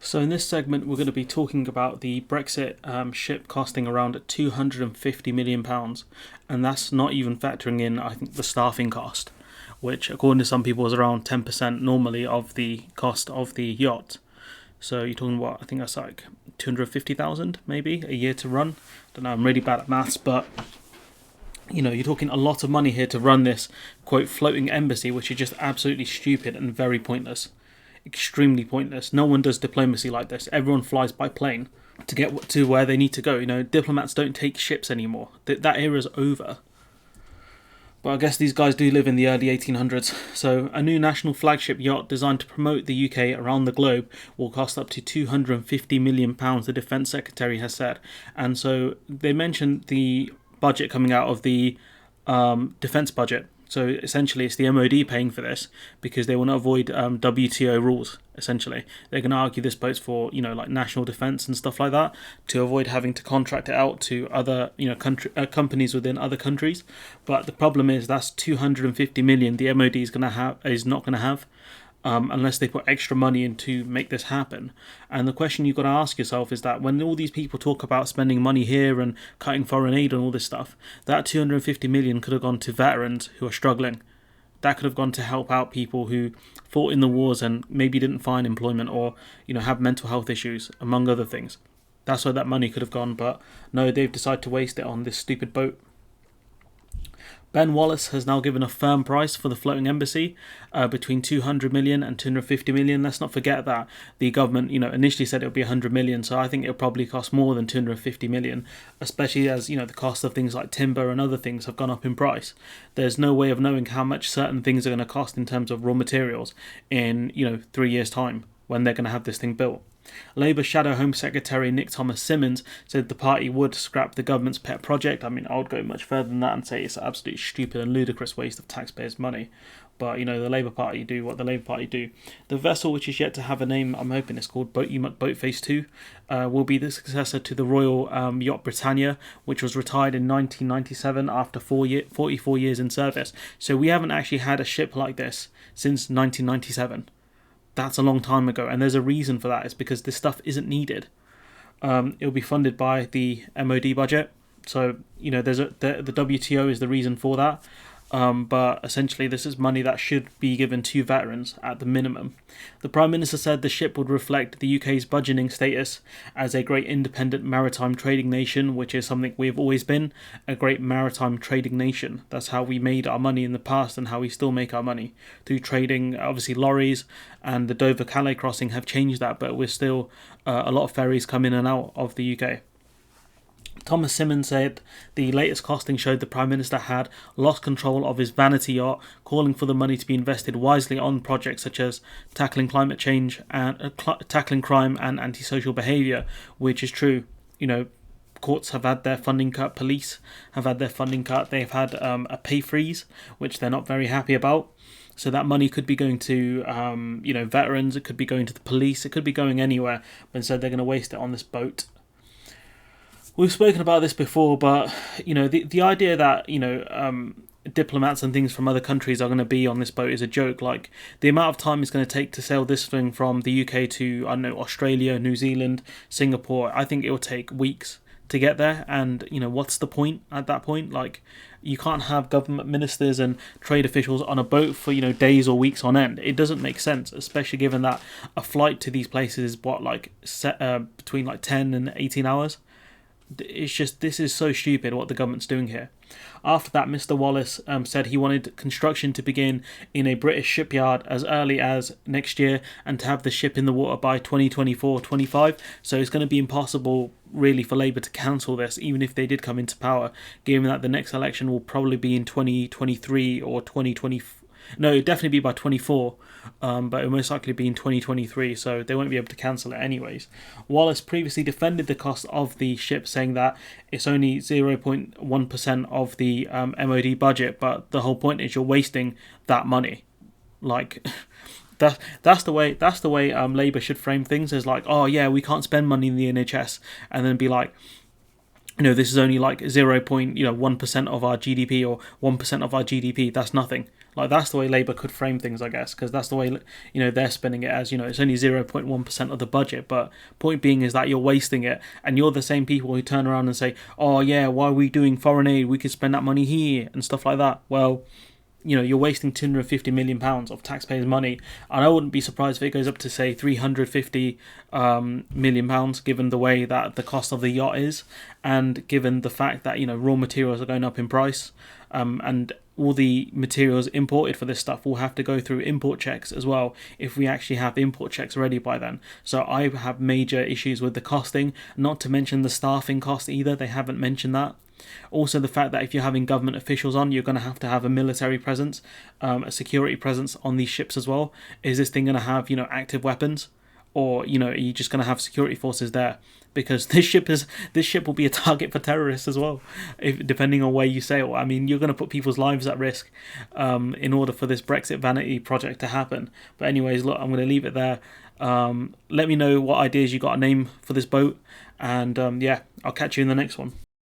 So, in this segment, we're going to be talking about the Brexit ship costing around £250 million, and that's not even factoring in, I think, the staffing cost, which, according to some people, is around 10% normally of the cost of the yacht. So, you're talking what? I think that's like 250,000 maybe a year to run. Don't know, I'm really bad at maths, but you're talking a lot of money here to run this quote floating embassy, which is just absolutely stupid and very pointless. Extremely pointless. No one does diplomacy like this. Everyone flies by plane to get to where they need to go. Diplomats don't take ships anymore. That era's over. But I guess these guys do live in the early 1800s. So, a new national flagship yacht designed to promote the UK around the globe will cost up to £250 million, the Defence Secretary has said. And so, they mentioned the budget coming out of the defence budget. So essentially, it's the MOD paying for this because they want to avoid WTO rules. Essentially, they're going to argue this boat's for like national defence and stuff like that to avoid having to contract it out to other companies within other countries. But the problem is that's 250 million. The MOD is not going to have. Unless they put extra money in to make this happen. And the question you've got to ask yourself is that when all these people talk about spending money here and cutting foreign aid and all this stuff, that 250 million could have gone to veterans who are struggling. That could have gone to help out people who fought in the wars and maybe didn't find employment or have mental health issues, among other things. That's where that money could have gone, but no, they've decided to waste it on this stupid boat. Ben Wallace has now given a firm price for the floating embassy, between 200 million and 250 million. Let's not forget that the government, initially said it would be 100 million. So I think it'll probably cost more than 250 million, especially as, the cost of things like timber and other things have gone up in price. There's no way of knowing how much certain things are going to cost in terms of raw materials in, 3 years' time when they're going to have this thing built. Labour Shadow Home Secretary Nick Thomas-Symonds said the party would scrap the government's pet project. I mean, I would go much further than that and say it's an absolutely stupid and ludicrous waste of taxpayers' money. But, the Labour Party do what the Labour Party do. The vessel, which is yet to have a name, I'm hoping it's called Boat Phase 2, will be the successor to the Royal Yacht Britannia, which was retired in 1997 after 44 years in service. So we haven't actually had a ship like this since 1997. That's a long time ago, and there's a reason for that. It's because this stuff isn't needed. It'll be funded by the MOD budget, so the WTO is the reason for that. But essentially, this is money that should be given to veterans at the minimum. The Prime Minister said the ship would reflect the UK's budgeting status as a great independent maritime trading nation, which is something we've always been, a great maritime trading nation. That's how we made our money in the past and how we still make our money, through trading. Obviously, lorries and the Dover-Calais crossing have changed that, but we're still a lot of ferries come in and out of the UK. Thomas-Symonds said the latest costing showed the Prime Minister had lost control of his vanity yacht, calling for the money to be invested wisely on projects such as tackling climate change and tackling crime and antisocial behaviour, which is true. Courts have had their funding cut, police have had their funding cut, they've had a pay freeze, which they're not very happy about. So that money could be going to, veterans, it could be going to the police, it could be going anywhere, but instead they're going to waste it on this boat. We've spoken about this before, but the idea that diplomats and things from other countries are going to be on this boat is a joke. Like, the amount of time it's going to take to sail this thing from the UK to Australia, New Zealand, Singapore, I think it will take weeks to get there. And what's the point at that point? Like, you can't have government ministers and trade officials on a boat for days or weeks on end. It doesn't make sense, especially given that a flight to these places is between 10 and 18 hours. It's just, this is so stupid what the government's doing here. After that, Mr. Wallace said he wanted construction to begin in a British shipyard as early as next year and to have the ship in the water by 2024-25. So it's going to be impossible really for Labour to cancel this, even if they did come into power, given that the next election will probably be in 2023 or 2024. No, it'll definitely be by 24, but it'll most likely be in 2023, so they won't be able to cancel it anyways. Wallace previously defended the cost of the ship, saying that it's only 0.1% of the MOD budget, but the whole point is you're wasting that money. Like, that's the way Labour should frame things, as like, oh yeah, we can't spend money in the NHS, and then be like, this is only like 0.1% of our GDP or 1% of our GDP. That's nothing. Like that's the way Labour could frame things, I guess, because that's the way they're spending it as it's only 0.1% of the budget. But point being is that you're wasting it, and you're the same people who turn around and say, "Oh yeah, why are we doing foreign aid? We could spend that money here and stuff like that." Well, you're wasting £250 million of taxpayers' money, and I wouldn't be surprised if it goes up to say £350 million, given the way that the cost of the yacht is, and given the fact that raw materials are going up in price, and all the materials imported for this stuff will have to go through import checks as well if we actually have import checks ready by then. So I have major issues with the costing, not to mention the staffing cost either. They haven't mentioned that. Also, the fact that if you're having government officials on, you're going to have a military presence, a security presence on these ships as well. Is this thing going to have active weapons, or are you just going to have security forces there? Because this ship will be a target for terrorists as well, depending on where you sail. I mean, you're going to put people's lives at risk in order for this Brexit vanity project to happen. But anyways, look, I'm going to leave it there. Let me know what ideas you got a name for this boat, and yeah, I'll catch you in the next one.